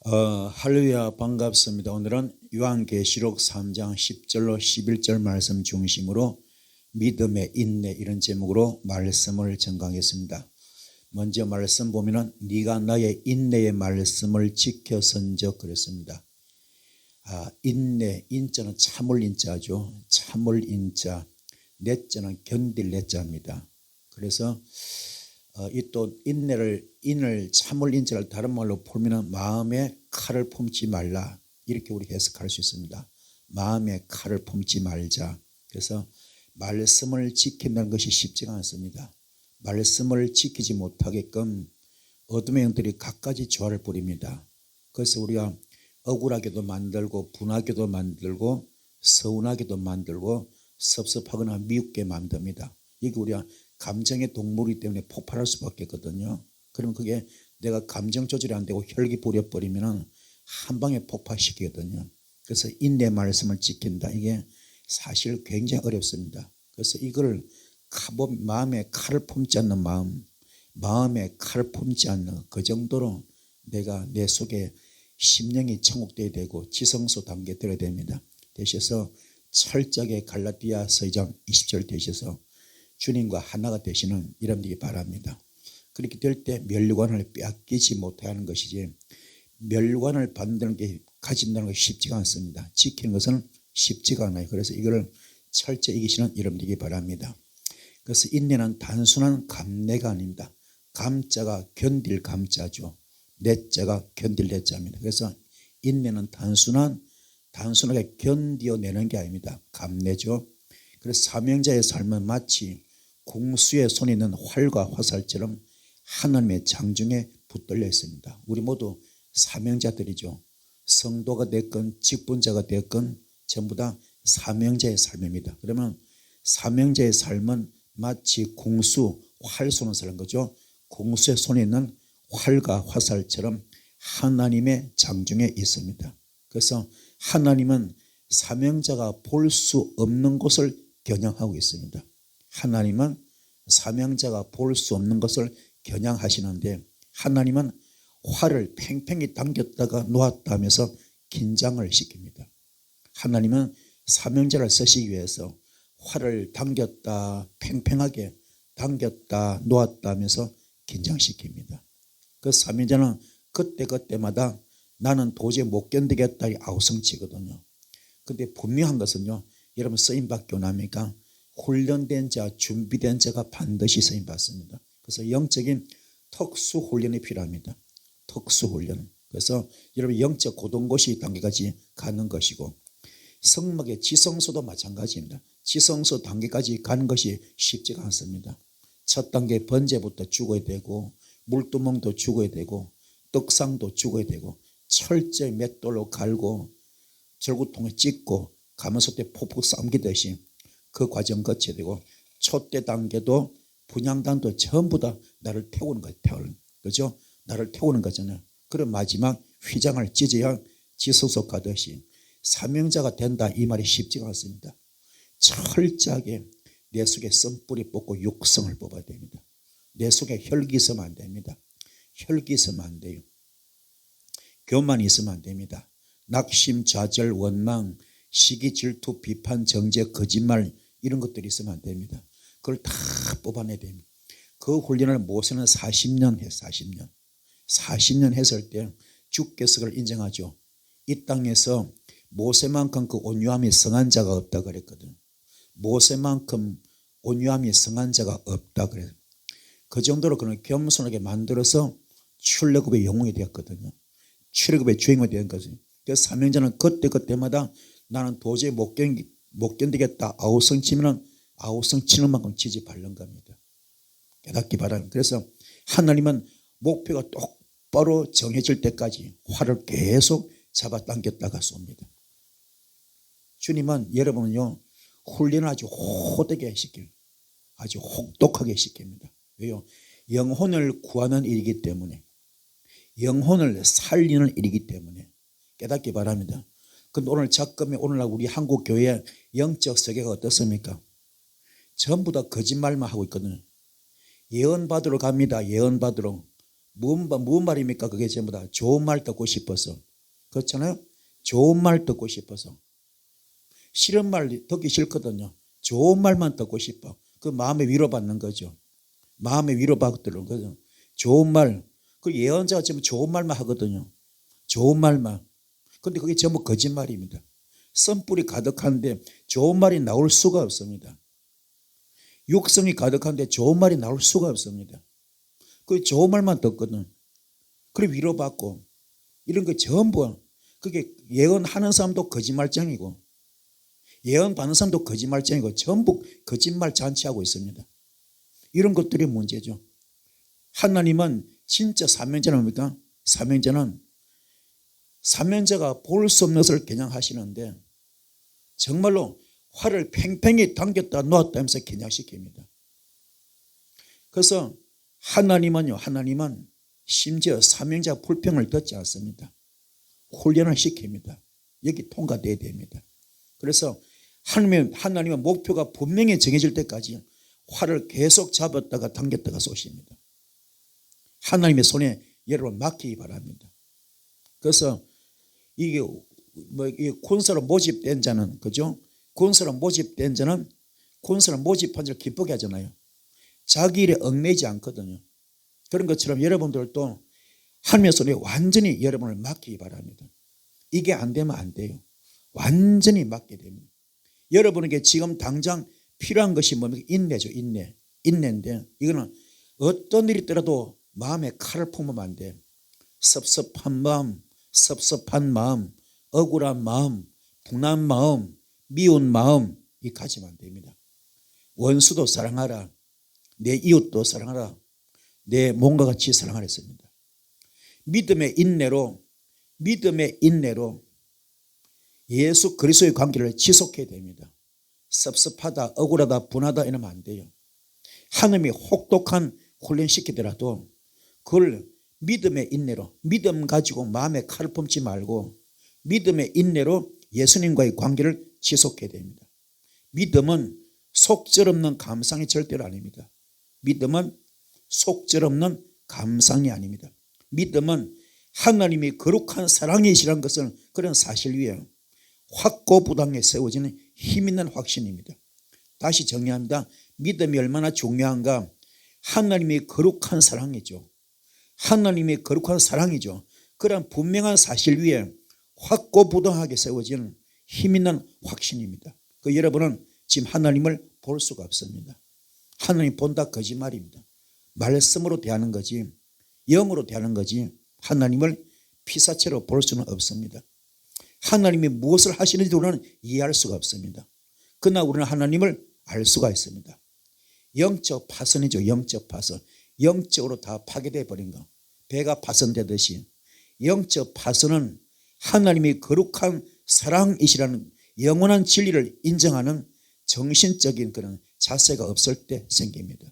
할렐루야 반갑습니다. 오늘은 요한계시록 3장 10절로 11절 말씀 중심으로 믿음의 인내 이런 제목으로 말씀을 전강했습니다. 먼저 말씀 보면은 네가 나의 인내의 말씀을 지켜선적 그랬습니다. 인내, 인자는 참을 인자죠. 참을 인자, 내자는 견딜 내자입니다. 그래서 이 또 인을 참을 인자를 다른 말로 풀면 마음에 칼을 품지 말라 이렇게 우리 해석할 수 있습니다. 마음에 칼을 품지 말자. 그래서 말씀을 지킨다는 것이 쉽지가 않습니다. 말씀을 지키지 못하게끔 어둠의 영들이 갖가지 조화를 부립니다. 그래서 우리가 억울하게도 만들고 분하게도 만들고 서운하게도 만들고 섭섭하거나 미웃게 만듭니다. 이게 우리가 감정의 동물이기 때문에 폭발할 수밖에 없거든요. 그러면 그게 내가 감정 조절이 안 되고 혈기 부려버리면 한 방에 폭발시키거든요. 그래서 인내 말씀을 지킨다. 이게 사실 굉장히 어렵습니다. 그래서 이걸 마음에 칼을 품지 않는 마음에 칼을 품지 않는 그 정도로 내가 내 속에 심령이 천국되어야 되고 지성소 단계에 들어야 됩니다. 되셔서 철저하게 갈라디아서 2장 20절 되셔서 주님과 하나가 되시는 이런 되기 바랍니다. 그렇게 될 때 멸관을 빼앗기지 못해야 하는 것이지 멸관을 받는 게 가진다는 것이 쉽지가 않습니다. 지키는 것은 쉽지가 않아요. 그래서 이걸 철저히 이기시는 여러분 되기 바랍니다. 그래서 인내는 단순한 감내가 아닙니다. 감자가 견딜 감자죠. 내자가 견딜 내자입니다. 그래서 인내는 단순하게 견뎌내는 게 아닙니다. 감내죠. 그래서 사명자의 삶은 마치 궁수의 손에 있는 활과 화살처럼 하나님의 장중에 붙들려 있습니다. 우리 모두 사명자들이죠. 성도가 됐건 직분자가 됐건 전부 다 사명자의 삶입니다. 그러면 사명자의 삶은 마치 궁수, 활 쏘는 사람 거죠. 궁수의 손에 있는 활과 화살처럼 하나님의 장중에 있습니다. 그래서 하나님은 사명자가 볼 수 없는 것을 겨냥하고 있습니다. 하나님은 사명자가 볼 수 없는 것을 겨냥하시는데 하나님은 활을 팽팽히 당겼다가 놓았다 하면서 긴장을 시킵니다. 하나님은 사명자를 쓰시기 위해서 활을 당겼다 팽팽하게 당겼다 놓았다 하면서 긴장시킵니다. 그 사명자는 그때마다 나는 도저히 못 견디겠다 아우성치거든요. 근데 분명한 것은요, 여러분 쓰임받고 나니까 훈련된 자, 준비된 자가 반드시 쓰임받습니다. 그래서 영적인 특수 훈련이 필요합니다. 특수 훈련. 그래서 여러분 영적 고등고시 단계까지 가는 것이고 성막의 지성소도 마찬가지입니다. 지성소 단계까지 가는 것이 쉽지가 않습니다. 첫 단계 번제부터 죽어야 되고 물두멍도 죽어야 되고 떡상도 죽어야 되고 철저히 맷돌로 갈고 절구통에 찍고 가면서 때 폭폭 삼기듯이 그 과정 거쳐야 되고 촛대 단계도 분향단도 전부 다 나를 태우는 거예요. 그죠? 나를 태우는 거잖아요. 그럼 마지막 휘장을 찢어야 지성소 가듯이 사명자가 된다 이 말이 쉽지가 않습니다. 철저하게 내 속에 썬뿌리 뽑고 육성을 뽑아야 됩니다. 내 속에 혈기 있으면 안 됩니다. 혈기 있으면 안 돼요. 교만 있으면 안 됩니다. 낙심, 좌절, 원망, 시기, 질투, 비판, 정죄, 거짓말 이런 것들이 있으면 안 됩니다. 그걸 다 뽑아내야 됩니다. 그 훈련을 모세는 40년 했어요. 40년 했을 때 주께서 그걸 인정하죠. 이 땅에서 모세만큼 그 온유함이 성한 자가 없다 그랬거든. 모세만큼 온유함이 성한 자가 없다 그래요. 그 정도로 그는 겸손하게 만들어서 출애굽의 영웅이 되었거든요. 출애굽의 주인공이 된 거지. 그래서 사명자는 그때마다 나는 도저히 못 견디겠다 아우성치면 아우성치는 만큼 지지 바른 겁니다. 깨닫기 바랍니다. 그래서 하나님은 목표가 똑바로 정해질 때까지 활을 계속 잡아당겼다가 쏩니다. 주님은 여러분은요 훈련을 아주 호되게 시켜요. 아주 혹독하게 시킵니다. 왜요? 영혼을 구하는 일이기 때문에, 영혼을 살리는 일이기 때문에 깨닫기 바랍니다. 근데 오늘 작금에 오늘날 우리 한국 교회 영적 세계가 어떻습니까? 전부 다 거짓말만 하고 있거든요. 예언 받으러 갑니다. 예언 받으러. 무슨 말입니까? 그게 전부 다 좋은 말 듣고 싶어서. 그렇잖아요? 좋은 말 듣고 싶어서. 싫은 말 듣기 싫거든요. 좋은 말만 듣고 싶어. 그 마음에 위로받는 거죠. 마음에 위로받는 거죠. 좋은 말. 그 예언자가 전부 좋은 말만 하거든요. 좋은 말만. 근데 그게 전부 거짓말입니다. 선불이 가득한데 좋은 말이 나올 수가 없습니다. 육성이 가득한데 좋은 말이 나올 수가 없습니다. 그 좋은 말만 듣거든. 그래 위로받고 이런 거 전부 그게 예언하는 사람도 거짓말쟁이고 예언 받는 사람도 거짓말쟁이고 전부 거짓말 잔치하고 있습니다. 이런 것들이 문제죠. 하나님은 진짜 사명자는 뭡니까? 사명자가 볼 수 없는 것을 겨냥하시는데 정말로 활을 팽팽히 당겼다 놓았다 하면서 겨냥시킵니다. 그래서 하나님은 심지어 사명자 불평을 듣지 않습니다. 훈련을 시킵니다. 여기 통과돼야 됩니다. 그래서 하나님의 목표가 분명히 정해질 때까지 활을 계속 잡았다가 당겼다가 쏘십니다. 하나님의 손에 여러분 맡기기 바랍니다. 그래서 이게 군사로 모집된 자는 그죠? 군사로 모집된 자는 군사로 모집한 자를 기쁘게 하잖아요. 자기 일에 얽매이지 않거든요. 그런 것처럼 여러분들도 하나님의 손에 완전히 여러분을 맡기기 바랍니다. 이게 안 되면 안 돼요. 완전히 맡게 됩니다. 여러분에게 지금 당장 필요한 것이 뭡니까? 인내죠. 인내인데 이거는 어떤 일이 있더라도 마음에 칼을 품으면 안 돼. 섭섭한 마음, 억울한 마음, 분한 마음, 미운 마음 이 가지면 안 됩니다. 원수도 사랑하라. 내 이웃도 사랑하라. 내 몸과 같이 사랑하라 했습니다. 믿음의 인내로 예수 그리스도의 관계를 지속해야 됩니다. 섭섭하다, 억울하다, 분하다 이러면 안 돼요. 하나님이 혹독한 훈련시키더라도 그걸 믿음의 인내로 믿음 가지고 마음에 칼을 품지 말고 믿음의 인내로 예수님과의 관계를 지속해야 됩니다. 믿음은 속절없는 감상이 절대로 아닙니다. 믿음은 속절없는 감상이 아닙니다. 믿음은 하나님이 거룩한 사랑이시라는 것을 그런 사실 위에 확고부당에 세워지는 힘있는 확신입니다. 다시 정리합니다. 믿음이 얼마나 중요한가? 하나님이 거룩한 사랑이죠. 하나님이 거룩한 사랑이죠. 그런 분명한 사실 위에 확고부당하게 세워지는 힘있는 확신입니다. 그 여러분은 지금 하나님을 볼 수가 없습니다. 하나님 본다 거짓말입니다. 말씀으로 대하는 거지 영으로 대하는 거지 하나님을 피사체로 볼 수는 없습니다. 하나님이 무엇을 하시는지 우리는 이해할 수가 없습니다. 그러나 우리는 하나님을 알 수가 있습니다. 영적 파선이죠. 영적 파선. 영적으로 다 파괴되어 버린 거. 배가 파선되듯이 영적 파선은 하나님이 거룩한 사랑이시라는 영원한 진리를 인정하는 정신적인 그런 자세가 없을 때 생깁니다.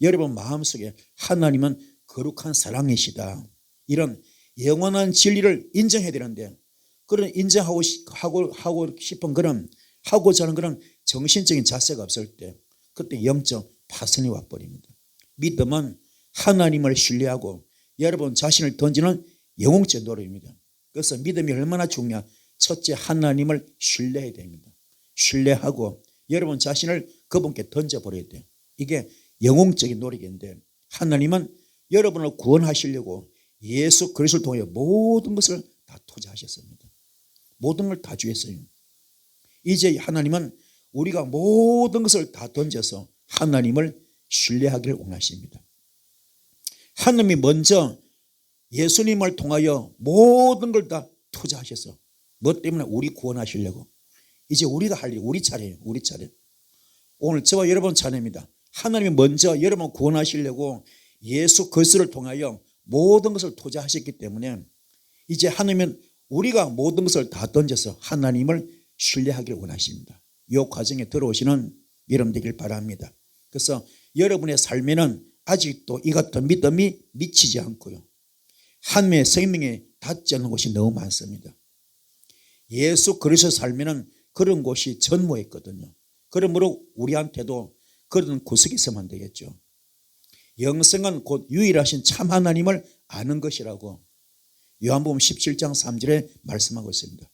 여러분 마음속에 하나님은 거룩한 사랑이시다. 이런 영원한 진리를 인정해야 되는데 그런 인정하고 싶은 그런 하고자 하는 그런 정신적인 자세가 없을 때 그때 영적 파선이 와버립니다. 믿음은 하나님을 신뢰하고 여러분 자신을 던지는 영웅적 노래입니다. 그래서 믿음이 얼마나 중요한 첫째 하나님을 신뢰해야 됩니다. 신뢰하고 여러분 자신을 그분께 던져버려야 돼요. 이게 영웅적인 노력인데 하나님은 여러분을 구원하시려고 예수 그리스도를 통해 모든 것을 다 투자하셨습니다. 모든 걸 다 주셨어요. 이제 하나님은 우리가 모든 것을 다 던져서 하나님을 신뢰하기를 원하십니다. 하나님이 먼저 예수님을 통하여 모든 걸 다 투자하셔서 뭐 때문에 우리 구원하시려고 이제 우리가 할 일 우리 차례예요. 우리 차례. 오늘 저와 여러분 차례입니다. 하나님이 먼저 여러분 구원하시려고 예수 그리스도를 통하여 모든 것을 투자하셨기 때문에 이제 하나님은 우리가 모든 것을 다 던져서 하나님을 신뢰하기를 원하십니다. 이 과정에 들어오시는 여러분 되길 바랍니다. 그래서 여러분의 삶에는 아직도 이 같은 믿음이 미치지 않고요. 하나님의 생명에 닿지 않는 곳이 너무 많습니다. 예수 그리스도 삶에는 그런 곳이 전무했거든요. 그러므로 우리한테도 그런 구석이 있으면 안 되겠죠. 영생은 곧 유일하신 참 하나님을 아는 것이라고 요한복음 17장 3절에 말씀하고 있습니다.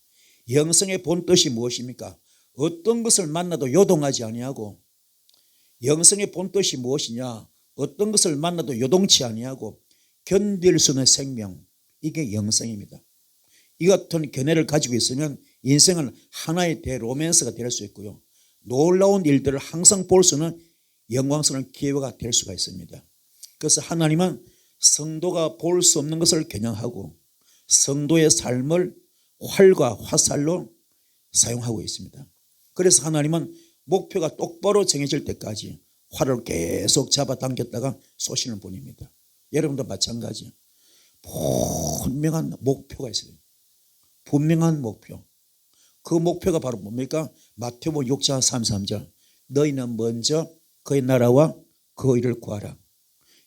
영생의 본뜻이 무엇입니까? 어떤 것을 만나도 요동하지 아니하고, 영생의 본뜻이 무엇이냐? 어떤 것을 만나도 요동치 아니하고 견딜 수 있는 생명, 이게 영생입니다. 이 같은 견해를 가지고 있으면 인생은 하나의 대로맨스가 될 수 있고요, 놀라운 일들을 항상 볼 수 있는 영광스러운 기회가 될 수가 있습니다. 그래서 하나님은 성도가 볼 수 없는 것을 겨냥하고 성도의 삶을 활과 화살로 사용하고 있습니다. 그래서 하나님은 목표가 똑바로 정해질 때까지 활을 계속 잡아당겼다가 쏘시는 분입니다. 여러분도 마찬가지. 분명한 목표가 있어요. 분명한 목표. 그 목표가 바로 뭡니까? 마태복음 6장 33절. 너희는 먼저 그의 나라와 그 의를 구하라.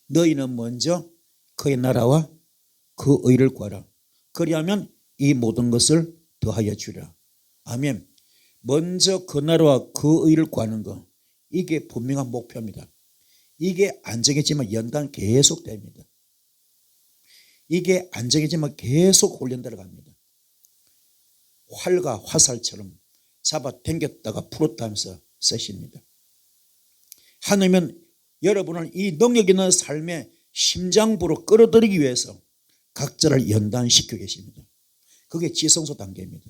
너희는 먼저 그의 나라와 그 의를 구하라. 그리하면 이 모든 것을 더하여 주리라. 아멘. 먼저 그 나라와 그 의를 구하는 것, 이게 분명한 목표입니다. 이게 안 정해지면 연단 계속 됩니다. 이게 안 정해지면 계속 훈련되어 갑니다. 활과 화살처럼 잡아당겼다가 풀었다면서 쓰십니다. 하나님은 여러분을 이 능력 있는 삶의 심장부로 끌어들이기 위해서 각자를 연단시키고 계십니다. 그게 지성소 단계입니다.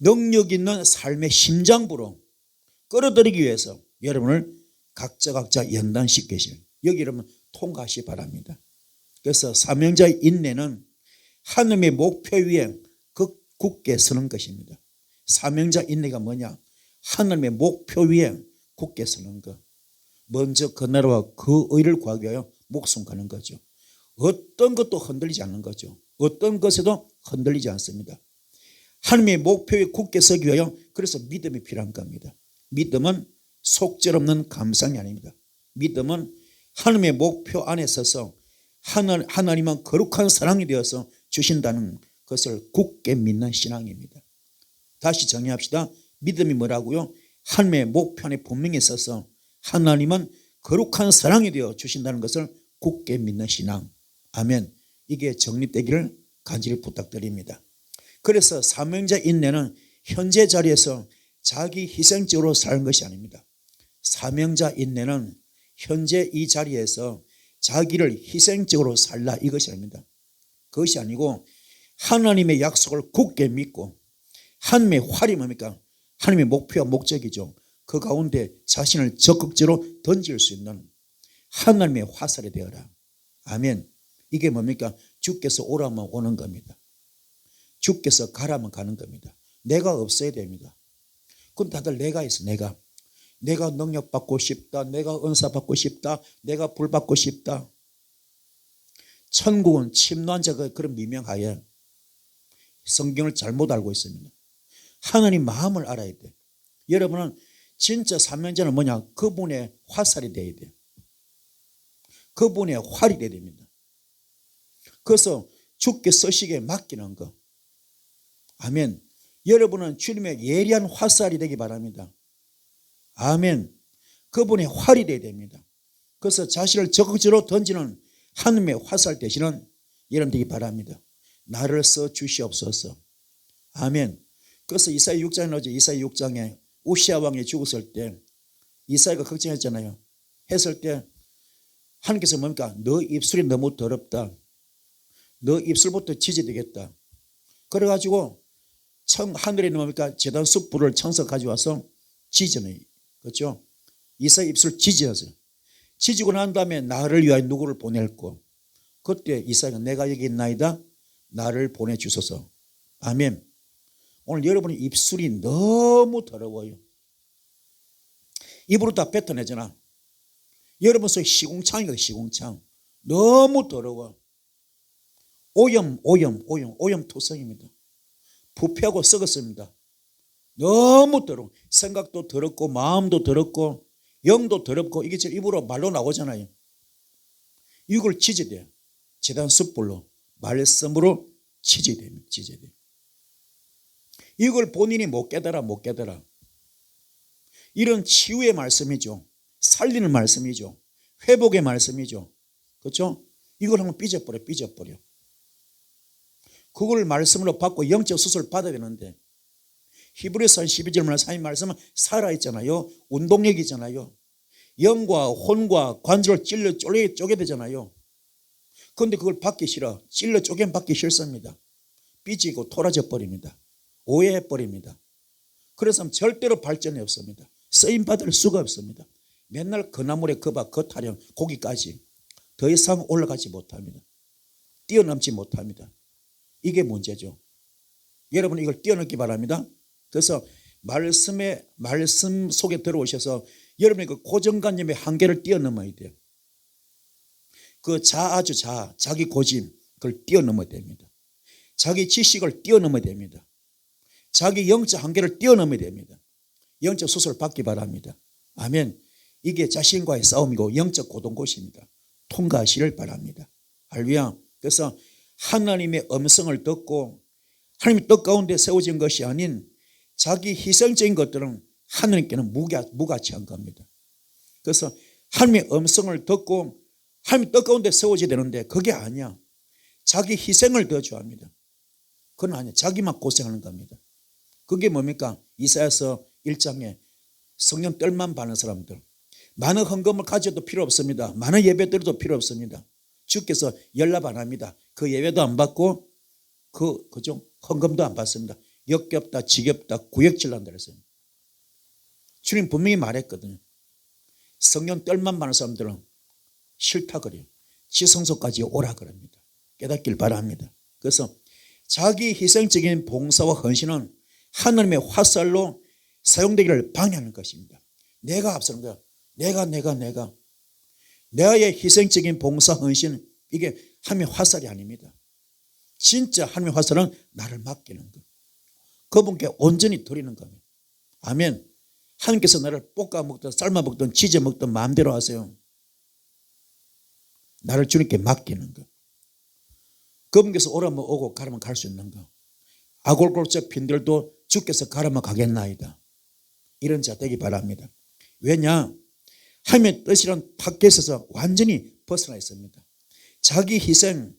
능력 있는 삶의 심장부로 끌어들이기 위해서 여러분을 각자 연단시키고 계십니다. 여기 여러분 통과하시 바랍니다. 그래서 사명자의 인내는 하나님의 목표 위에 굳게 서는 것입니다. 사명자 인내가 뭐냐? 하나님의 목표 위에 굳게 서는 것. 먼저 그 나라와 그 의를 구하기 위하여 목숨 가는 거죠. 어떤 것도 흔들리지 않는 거죠. 어떤 것에도 흔들리지 않습니다. 하나님의 목표에 굳게 서기 위하여 그래서 믿음이 필요한 겁니다. 믿음은 속절없는 감상이 아닙니다. 믿음은 하나님의 목표 안에 서서 하나님은 거룩한 사랑이 되어서 주신다는 것을 굳게 믿는 신앙입니다. 다시 정리합시다. 믿음이 뭐라고요? 하나님의 목표 안에 분명히 있어서 하나님은 거룩한 사랑이 되어 주신다는 것을 굳게 믿는 신앙. 아멘. 이게 정립되기를 간절히 부탁드립니다. 그래서 사명자 인내는 현재 자리에서 자기 희생적으로 사는 것이 아닙니다. 사명자 인내는 현재 이 자리에서 자기를 희생적으로 살라, 이것이 아닙니다. 그것이 아니고 하나님의 약속을 굳게 믿고, 하나님의 활이 뭡니까? 하나님의 목표와 목적이죠. 그 가운데 자신을 적극적으로 던질 수 있는 하나님의 화살이 되어라. 아멘. 이게 뭡니까? 주께서 오라면 오는 겁니다. 주께서 가라면 가는 겁니다. 내가 없어야 됩니다. 그건 다들 내가 있어. 내가 능력 받고 싶다, 내가 은사 받고 싶다, 내가 불 받고 싶다. 천국은 침노한 자가 그런 미명하에 성경을 잘못 알고 있습니다. 하나님 마음을 알아야 돼. 여러분은 진짜 사명자는 뭐냐? 그분의 화살이 돼야 돼요. 그분의 활이 돼야 됩니다. 그래서 주께 쓰시기에 맡기는 거. 아멘. 여러분은 주님의 예리한 화살이 되기 바랍니다. 아멘. 그분의 활이 되어야 됩니다. 그래서 자신을 적극적으로 던지는 하나님의 화살 되시는 여러분 되기 바랍니다. 나를 써 주시옵소서. 아멘. 그래서 이사야 6장에 나오죠. 이사야 6장에 우시아 왕이 죽었을 때 이사야가 걱정했잖아요. 했을 때 하나님께서 뭡니까? 너 입술이 너무 더럽다. 너 입술부터 지지되겠다. 그래가지고 하늘에 뭡니까? 제단 숯불을 청석 가져와서 지져내요. 그렇죠? 이사야 입술 지지었어요. 지지고 난 다음에 나를 위하여 누구를 보낼고, 그때 이사야가 내가 여기 있나이다, 나를 보내주소서. 아멘. 오늘 여러분의 입술이 너무 더러워요. 입으로 다 뱉어내잖아. 여러분 속에 시궁창이거든. 시궁창. 너무 더러워. 오염투성입니다. 부패하고 썩었습니다. 너무 더러워. 생각도 더럽고 마음도 더럽고 영도 더럽고, 이게 제 입으로 말로 나오잖아요. 이걸 지져야 돼요. 제단 숯불로 말씀으로 지져야 됩니다. 지져야 돼요. 이걸 본인이 못 깨달아. 이런 치유의 말씀이죠. 살리는 말씀이죠. 회복의 말씀이죠. 그렇죠? 이걸 한번 삐져버려. 그걸 말씀으로 받고 영적 수술을 받아야 되는데 히브리서 12절 말씀 말씀은 살아있잖아요. 운동력이잖아요. 영과 혼과 관절을 찔러 쪼개 되잖아요. 그런데 그걸 받기 싫어. 찔러 쪼개면 받기 싫습니다. 삐지고 토라져 버립니다. 오해해 버립니다. 그래서 절대로 발전이 없습니다. 쓰임받을 수가 없습니다. 맨날 그 나물에 그 타령 고기까지 더 이상 올라가지 못합니다. 뛰어넘지 못합니다. 이게 문제죠. 여러분 이걸 뛰어넘기 바랍니다. 그래서 말씀 속에 들어오셔서 여러분의 그 고정관념의 한계를 뛰어넘어야 돼요. 그 자기 고집 그걸 뛰어넘어야 됩니다. 자기 지식을 뛰어넘어야 됩니다. 자기 영적 한계를 뛰어넘어야 됩니다. 영적 수술을 받기 바랍니다. 아멘. 이게 자신과의 싸움이고 영적 고동곳입니다. 통과하시를 바랍니다. 할렐루야. 그래서 하나님의 음성을 듣고 하나님의 뜻 가운데 세워진 것이 아닌 자기 희생적인 것들은 하나님께는 무가치한 겁니다. 그래서 하나님의 음성을 듣고 하나님의 뜻 가운데 세워져야 되는데 그게 아니야. 자기 희생을 더 좋아합니다. 그건 아니야. 자기만 고생하는 겁니다. 그게 뭡니까? 이사야서 1장에 성령 뜰만 받는 사람들. 많은 헌금을 가져도 필요 없습니다. 많은 예배 드려도 필요 없습니다. 주께서 연락 안 합니다. 그 예배도 안 받고 그죠? 헌금도 안 받습니다. 역겹다, 지겹다, 구역질난다 그랬어요. 주님 분명히 말했거든요. 성령 뜰만 받는 사람들은 싫다 그래요. 지성소까지 오라 그럽니다. 깨닫길 바랍니다. 그래서 자기 희생적인 봉사와 헌신은 하나님의 화살로 사용되기를 방해하는 것입니다. 내가 앞서는 거야. 내가 나의 희생적인 봉사 헌신 이게 하나님의 화살이 아닙니다. 진짜 하나님의 화살은 나를 맡기는 것. 그분께 온전히 드리는 겁니다. 아멘. 하나님께서 나를 볶아 먹든 삶아 먹든 지져 먹든 마음대로 하세요. 나를 주님께 맡기는 것. 그분께서 오라면 오고 가라면 갈 수 있는 것. 아골골적 빈들도 주께서 가라면 가겠나이다. 이런 자 되기 바랍니다. 왜냐? 하나님의 뜻이란 밖에서 완전히 벗어나 있습니다. 자기 희생,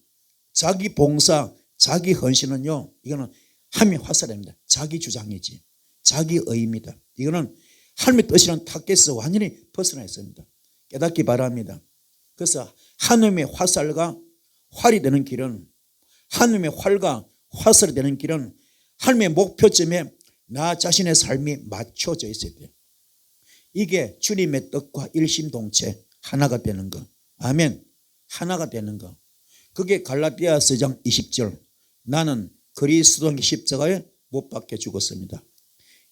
자기 봉사, 자기 헌신은요, 이거는 하나님의 화살입니다. 자기 주장이지. 자기 의입니다. 이거는 하나님의 뜻이란 밖에서 완전히 벗어나 있습니다. 깨닫기 바랍니다. 그래서 하나님의 화살과 활이 되는 길은, 하나님의 활과 화살이 되는 길은 하나님의 목표점에 나 자신의 삶이 맞춰져 있어야 돼요. 이게 주님의 뜻과 일심동체 하나가 되는 것. 아멘. 하나가 되는 것. 그게 갈라디아서 2장 20절. 나는 그리스도의 십자가에 못 박혀 죽었습니다.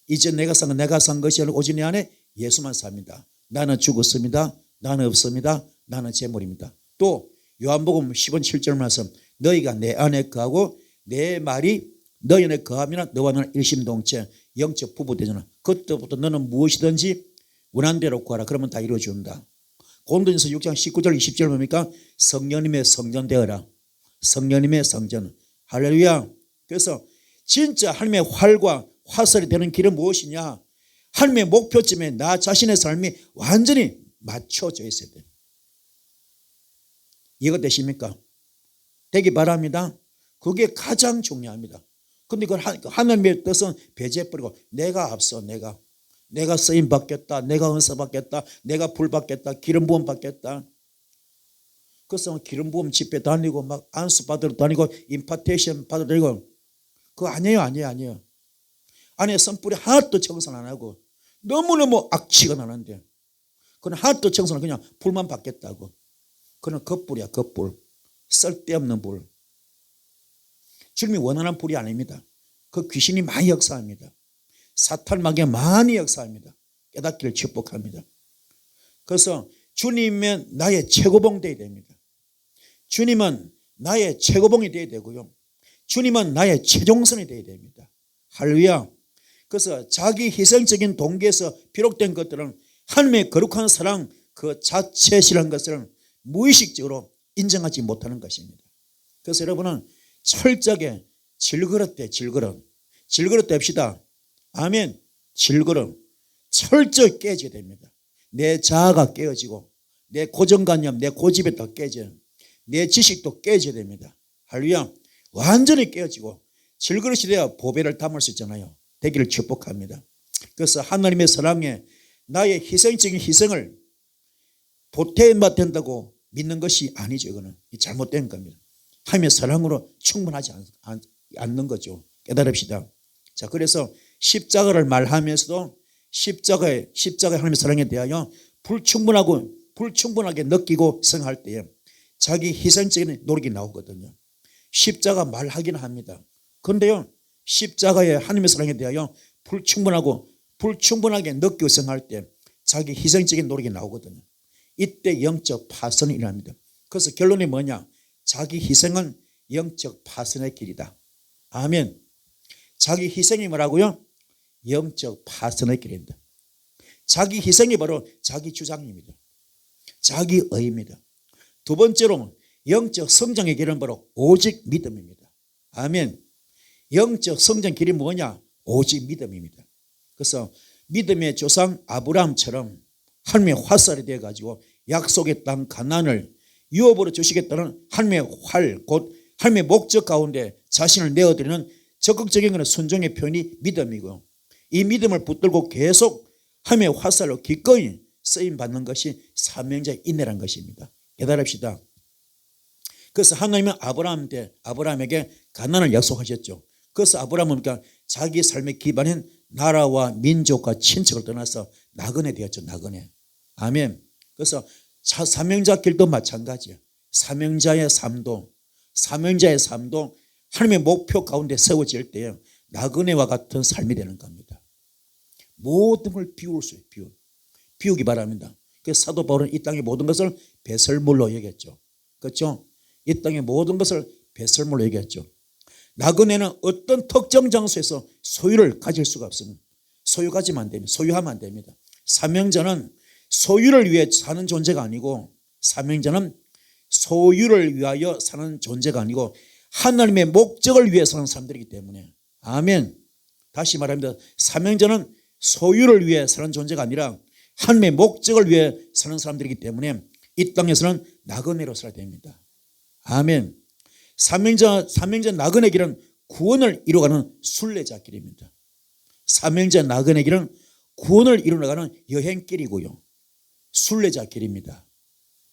이제 내가 산 것이 아니라 오직 내 안에 예수만 삽니다. 나는 죽었습니다. 나는 없습니다. 나는 재물입니다. 또 요한복음 10장 7절 말씀. 너희가 내 안에 거하고 내 말이 너희 안에 거하면 너와 나는 일심동체 영적 부부 되잖아. 그때부터 너는 무엇이든지 원하는 대로 구하라. 그러면 다 이루어준다. 고린도전서 6장 19절 20절 뭡니까? 성령님의 성전 되어라. 성령님의 성전. 할렐루야. 그래서 진짜 하나님의 활과 화살이 되는 길은 무엇이냐? 하나님의 목표점에 나 자신의 삶이 완전히 맞춰져 있어야 돼요. 이해가 되십니까? 되기 바랍니다. 그게 가장 중요합니다. 근데 그걸 하나님의 뜻은 배제해버리고 내가 앞서 내가 쓰임 받겠다. 내가 은사 받겠다. 내가 불 받겠다. 기름 부음 받겠다. 그래서 기름 부음 집회 다니고 막 안수 받으러 다니고 임파테이션 받으러 다니고 그거 아니에요. 안에 선불이 하나도 청산 안 하고 너무너무 악취가 나는데 그건 하나도 청산을 그냥 불만 받겠다고. 그건 겉불이야. 겉불. 쓸데없는 불. 주님이 원하는 불이 아닙니다. 그 귀신이 많이 역사합니다. 사탄마귀가 많이 역사합니다. 깨닫기를 축복합니다. 그래서 주님은 나의 최고봉 되어야 됩니다. 주님은 나의 최고봉이 되어야 되고요. 주님은 나의 최종선이 되어야 됩니다. 할렐루야. 그래서 자기 희생적인 동기에서 비롯된 것들은 하나님의 거룩한 사랑 그 자체시라는 것을 무의식적으로 인정하지 못하는 것입니다. 그래서 여러분은 철저하게 질그릇 됩시다. 아멘. 질그릇 철저히 깨져야 됩니다. 내 자아가 깨어지고 내 고정관념, 내 고집이 다 깨져요. 내 지식도 깨져야 됩니다. 할렐루야. 완전히 깨어지고 질그릇이 되어 보배를 담을 수 있잖아요. 되기를 축복합니다. 그래서 하나님의 사랑에 나의 희생적인 희생을 보태야 된다고 믿는 것이 아니죠. 이거는 잘못된 겁니다. 하나님의 사랑으로 충분하지 않는 거죠. 깨달읍시다. 자, 그래서 십자가를 말하면서도 십자가의 하나님의 사랑에 대하여 불충분하게 느끼고 생각할 때에 자기 희생적인 노력이 나오거든요. 십자가 말하기는 합니다. 그런데요, 십자가의 하나님의 사랑에 대하여 불충분하게 느끼고 생각할 때 자기 희생적인 노력이 나오거든요. 이때 영적 파선이 일어납니다. 그래서 결론이 뭐냐? 자기 희생은 영적 파선의 길이다. 아멘. 자기 희생이 뭐라고요? 영적 파선의 길입니다. 자기 희생이 바로 자기 주장입니다. 자기 의입니다. 두 번째로 영적 성장의 길은 바로 오직 믿음입니다. 아멘. 영적 성장 길이 뭐냐? 오직 믿음입니다. 그래서 믿음의 조상 아브라함처럼 하나님의 화살이 되어가지고 약속의 땅 가나안을 유업으로 주시겠다는 하나님의 활, 곧 하나님의 목적 가운데 자신을 내어드리는 적극적인 것은 순종의 표현이 믿음이고, 이 믿음을 붙들고 계속 하나님의 화살로 기꺼이 쓰임받는 것이 사명자의 인내란 것입니다. 깨달읍시다. 그래서 하나님은 아브라함에게 가나안을 약속하셨죠. 그래서 아브라함은 그러니까 자기 삶의 기반인 나라와 민족과 친척을 떠나서 나그네 되었죠. 나그네. 아멘. 그래서 사명자 길도 마찬가지예요. 사명자의 삶도 하나님의 목표 가운데 세워질 때에 나그네와 같은 삶이 되는 겁니다. 모든 걸 비울 수 있어요. 비우기 바랍니다. 그래서 사도 바울은 이 땅의 모든 것을 배설물로 여겼죠. 그렇죠? 이 땅의 모든 것을 배설물로 여겼죠. 나그네는 어떤 특정 장소에서 소유를 가질 수가 없습니다. 소유 가지면 안 됩니다. 소유하면 안 됩니다. 사명자는 소유를 위해 사는 존재가 아니고, 사명자는 소유를 위하여 사는 존재가 아니고 하나님의 목적을 위해 사는 사람들이기 때문에. 아멘. 다시 말합니다. 사명자는 소유를 위해 사는 존재가 아니라 하나님의 목적을 위해 사는 사람들이기 때문에 이 땅에서는 나그네로 살아야 됩니다. 아멘. 사명자 나그네 길은 구원을 이루어가는 순례자 길입니다. 사명자 나그네 길은 구원을 이루어가는 여행길이고요, 순례자 길입니다.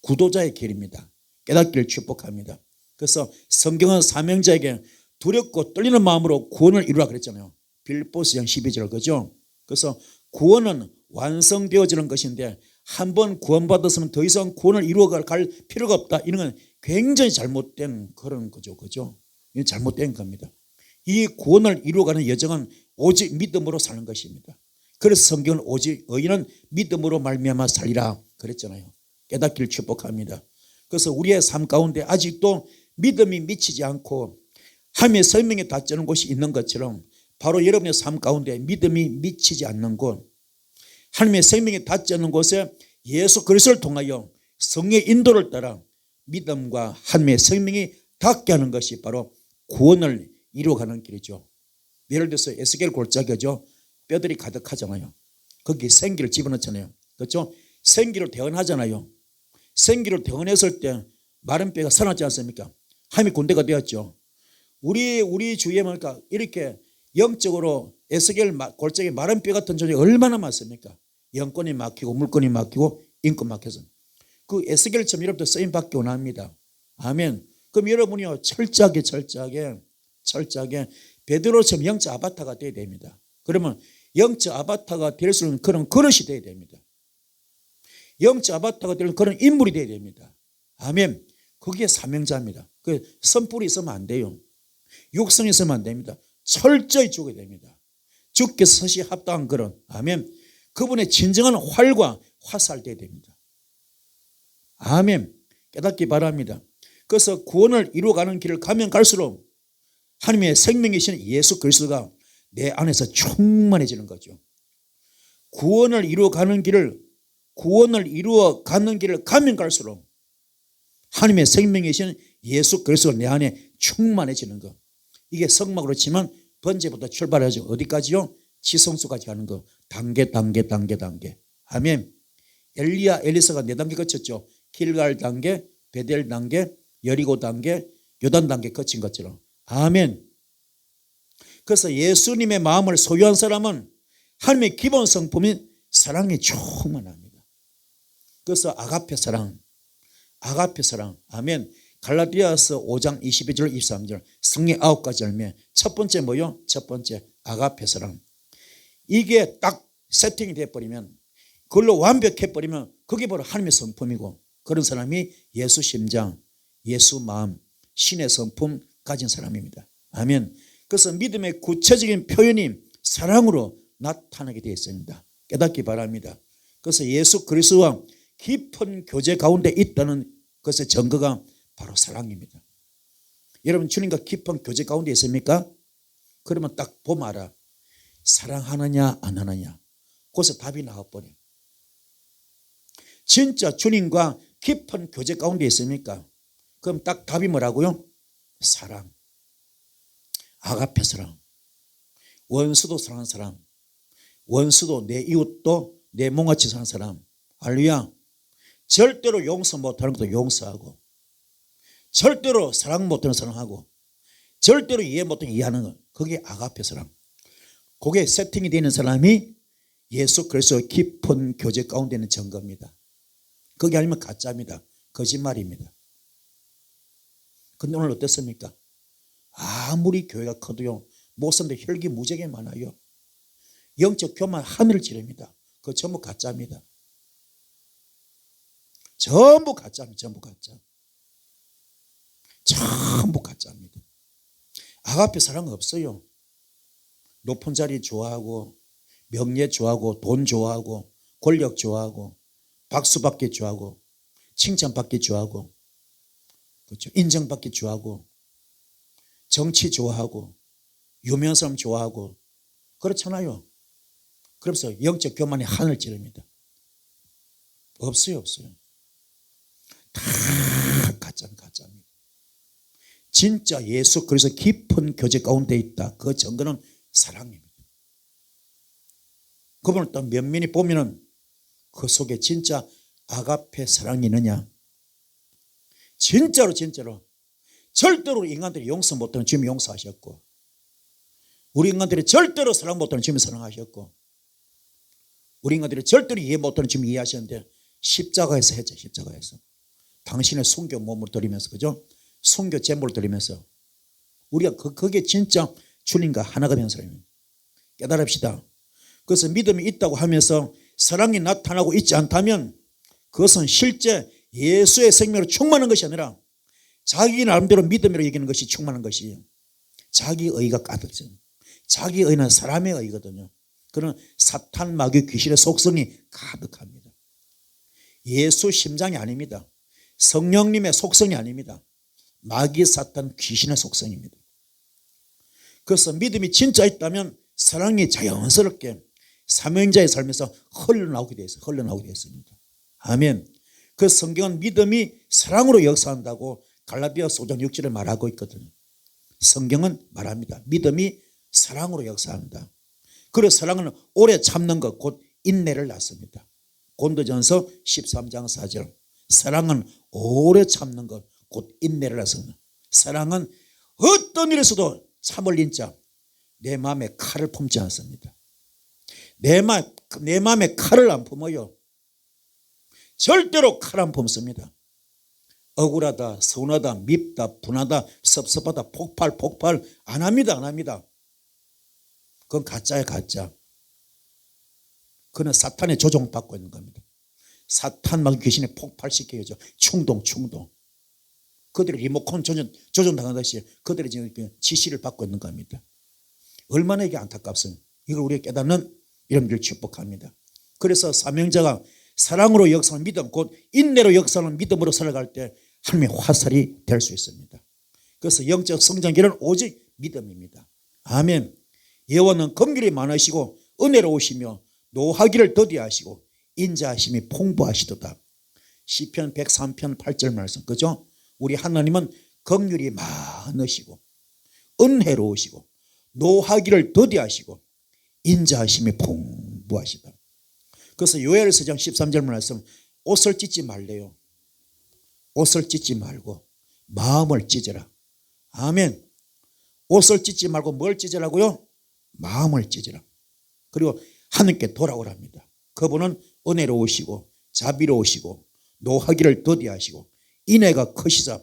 구도자의 길입니다. 깨닫기를 축복합니다. 그래서 성경은 사명자에게 두렵고 떨리는 마음으로 구원을 이루라 그랬잖아요. 빌립보서 12절, 그죠? 그래서 구원은 완성되어지는 것인데 한 번 구원받았으면 더 이상 구원을 이루어갈 필요가 없다. 이런 건 굉장히 잘못된 그런 거죠. 그죠? 이건 잘못된 겁니다. 이 구원을 이루어가는 여정은 오직 믿음으로 사는 것입니다. 그래서 성경은 오직 의인은 믿음으로 말미암아 살리라 그랬잖아요. 깨닫기를 축복합니다. 그래서 우리의 삶 가운데 아직도 믿음이 미치지 않고 하나님의 생명에 닿지 않은 곳이 있는 것처럼 바로 여러분의 삶 가운데 믿음이 미치지 않는 곳, 하나님의 생명에 닿지 않는 곳에 예수 그리스도를 통하여 성령의 인도를 따라 믿음과 하나님의 생명이 닿게 하는 것이 바로 구원을 이루어가는 길이죠. 예를 들어서 에스겔 골짜기죠. 뼈들이 가득하잖아요. 거기 생기를 집어넣잖아요. 그렇죠? 생기를 대언하잖아요. 생기를 대언했을 때 마른 뼈가 살아났지 않습니까? 하나님의 군대가 되었죠. 우리 주위에 보니까 이렇게 영적으로 에스겔 골짜기 마른 뼈 같은 존재가 얼마나 많습니까? 영권이 막히고 물권이 막히고 인권 막혀서 그 에스겔처럼 여러분들 쓰임 받기 원합니다. 아멘. 그럼 여러분이요 철저하게 베드로처럼 영적 아바타가 되어야 됩니다. 그러면 영적 아바타가 될 수 있는 그런 그릇이 되어야 됩니다. 영적 아바타가 되는 그런 인물이 되어야 됩니다. 아멘. 그게 사명자입니다. 그 선뿔이 있으면 안 돼요. 육성이 있으면 안 됩니다. 철저히 죽어야 됩니다. 주께서 서시 합당한 그런, 아멘, 그분의 진정한 활과 화살 되어야 됩니다. 아멘. 깨닫기 바랍니다. 그래서 구원을 이루어가는 길을 가면 갈수록 하나님의 생명이신 예수 그리스도가 내 안에서 충만해지는 거죠. 구원을 이루어가는 길을 가면 갈수록 하나님의 생명이신 예수 그리스도가 내 안에 충만해지는 것. 이게 성막으로 치면 번제부터 출발해서 어디까지요? 지성소까지 가는 거. 단계. 아멘. 엘리야 엘리사가 4단계 거쳤죠. 길갈 단계, 베델 단계, 여리고 단계, 요단 단계 거친 것처럼. 아멘. 그래서 예수님의 마음을 소유한 사람은 하나님의 기본 성품인 사랑이 충만합니다. 그래서 아가페 사랑, 아가페 사랑. 아멘. 갈라디아서 5장 22절 23절 성령 9가지 열매. 첫 번째 뭐요? 첫 번째 아가페 사랑. 이게 딱 세팅이 돼버리면, 그걸로 완벽해버리면 그게 바로 하나님의 성품이고, 그런 사람이 예수 심장, 예수 마음, 신의 성품 가진 사람입니다. 아멘. 그래서 믿음의 구체적인 표현이 사랑으로 나타나게 되어 있습니다. 깨닫기 바랍니다. 그래서 예수 그리스도와 깊은 교제 가운데 있다는 것의 증거가 바로 사랑입니다. 여러분 주님과 깊은 교제 가운데 있습니까? 그러면 딱 보면 알아. 사랑하느냐 안 하느냐. 거기서 답이 나와버려. 진짜 주님과 깊은 교제 가운데 있습니까? 그럼 딱 답이 뭐라고요? 사랑. 아가페 사랑. 원수도 사랑하는 사람. 원수도 내 이웃도 내 몸같이 사는 사람. 할렐루야. 절대로 용서 못하는 것도 용서하고, 절대로 사랑 못하는 사랑하고, 절대로 이해 못하는 이해하는 것. 그게 아가페 사랑. 그게 세팅이 되는 사람이 예수 그리스도의 깊은 교제 가운데 있는 증거입니다. 그게 아니면 가짜입니다. 거짓말입니다. 근데 오늘 어떻습니까? 아무리 교회가 커도요, 목사님들 혈기 무지하게 많아요. 영적 교만 하늘을 찌릅니다. 그거 전부 가짜입니다. 전부 가짜입니다. 전부 가짜. 전부 가짜입니다. 아가페 사랑은 없어요. 높은 자리 좋아하고, 명예 좋아하고, 돈 좋아하고, 권력 좋아하고, 박수받기 좋아하고, 칭찬받기 좋아하고, 그렇죠? 인정받기 좋아하고, 정치 좋아하고, 유명한 사람 좋아하고, 그렇잖아요. 그래서 영적 교만이 하늘 찌릅니다. 없어요, 없어요. 다 가짜입니다. 진짜 예수 그리스도 깊은 교제 가운데 있다. 그 증거는 사랑입니다. 그분을 또 면면히 보면은 그 속에 진짜 아가페 사랑이 있느냐. 진짜로 절대로 인간들이 용서 못하는 주님이 용서하셨고, 우리 인간들이 절대로 사랑 못하는 주님이 사랑하셨고, 우리 인간들이 절대로 이해 못하는 주님이 이해하셨는데 십자가에서 했죠. 십자가에서 당신의 순교 몸을 드리면서, 그죠? 순교 제물을 드리면서 우리가 그게 진짜 주님과 하나가 된 사람입니다. 깨달읍시다. 그래서 믿음이 있다고 하면서 사랑이 나타나고 있지 않다면 그것은 실제 예수의 생명으로 충만한 것이 아니라 자기 나름대로 믿음으로 여기는 것이 충만한 것이에요. 자기 의가 가득해요. 자기 의는 사람의 의거든요. 그런 사탄, 마귀, 귀신의 속성이 가득합니다. 예수 심장이 아닙니다. 성령님의 속성이 아닙니다. 마귀, 사탄, 귀신의 속성입니다. 그래서 믿음이 진짜 있다면 사랑이 자연스럽게 사명자의 삶에서 흘러나오게 되었습니다. 아멘. 그 성경은 믿음이 사랑으로 역사한다고 갈라디아서 5장 6절에 말하고 있거든요. 성경은 말합니다. 믿음이 사랑으로 역사한다. 그래서 사랑은 오래 참는 것, 곧 인내를 낳습니다. 고린도전서 13장 4절. 사랑은 오래 참는 것, 곧 인내를 낳습니다. 사랑은 어떤 일에서도 참을 인자, 내 마음에 칼을 품지 않습니다. 내 마음에 칼을 안 품어요. 절대로 칼 안 품습니다. 억울하다, 서운하다, 밉다, 분하다, 섭섭하다, 폭발 안 합니다. 그건 가짜예요, 가짜. 그건 사탄의 조종받고 있는 겁니다. 사탄 막 귀신에 폭발시켜야죠. 충동. 그들이 리모컨 조종당하듯이 그들이 지금 지시를 받고 있는 겁니다. 얼마나 이게 안타깝습니까? 이걸 우리가 깨닫는 여러분들 축복합니다. 그래서 사명자가 사랑으로 역사하는 믿음, 곧 인내로 역사하는 믿음으로 살아갈 때 하나님의 화살이 될 수 있습니다. 그래서 영적 성장기는 오직 믿음입니다. 아멘. 여호와는 긍휼이 많으시고 은혜로우시며 노하기를 더디하시고 인자하심이 풍부하시도다. 시편 103편 8절 말씀, 그죠? 우리 하나님은 긍휼이 많으시고 은혜로우시고 노하기를 더디하시고 인자하심이 풍부하시다. 그래서 요엘서장 13절 말씀, 옷을 찢지 말래요. 옷을 찢지 말고 마음을 찢어라. 아멘. 옷을 찢지 말고 뭘 찢으라고요? 마음을 찢으라. 그리고 하나님께 돌아오랍니다. 그분은 은혜로우시고 자비로우시고 노하기를 더디하시고 인애가 크시사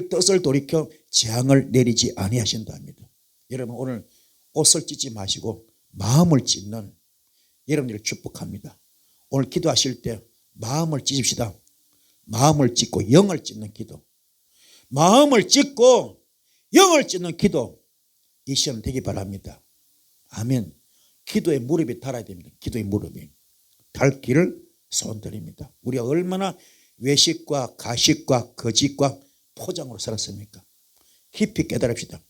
뜻을 돌이켜 재앙을 내리지 아니하신답니다. 여러분, 오늘 옷을 찢지 마시고 마음을 찢는 여러분들을 축복합니다. 오늘 기도하실 때 마음을 찢읍시다. 마음을 찢고 영을 찢는 기도, 마음을 찢고 영을 찢는 기도, 이 시험 되기 바랍니다. 아멘. 기도의 무릎이 닳아야 됩니다. 기도의 무릎이 닳기를 소원드립니다. 우리가 얼마나 외식과 가식과 거짓과 포장으로 살았습니까? 깊이 깨달읍시다.